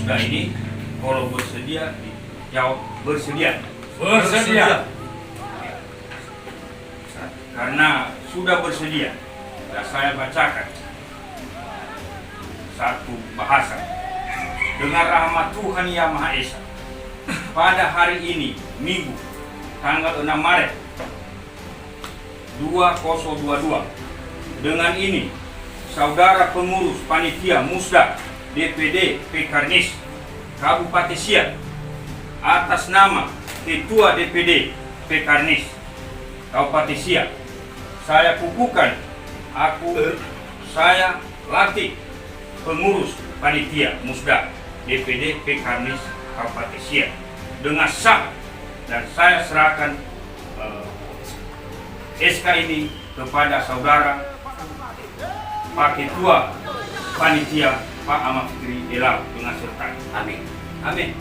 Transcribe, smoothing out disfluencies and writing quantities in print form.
Musda ini kalau bersedia jawab bersedia. Bersedia. Karena sudah bersedia, dan saya bacakan satu bahasa. Dengan rahmat Tuhan Yang Maha Esa, pada hari ini, Minggu, tanggal 6 Maret 2022, dengan ini, saudara pengurus panitia Musda DPD Pekarnis Kabupaten Siak atas nama Ketua DPD Pekarnis Kabupaten Siak, saya kukuhkan saya latih pengurus panitia Musda DPD Pekarnis Kabupaten Siak dengan sah, dan saya serahkan SK ini kepada saudara Pak Ketua Panitia Pak Ahmad Fikri Elal dengan serta. Amin. Amin.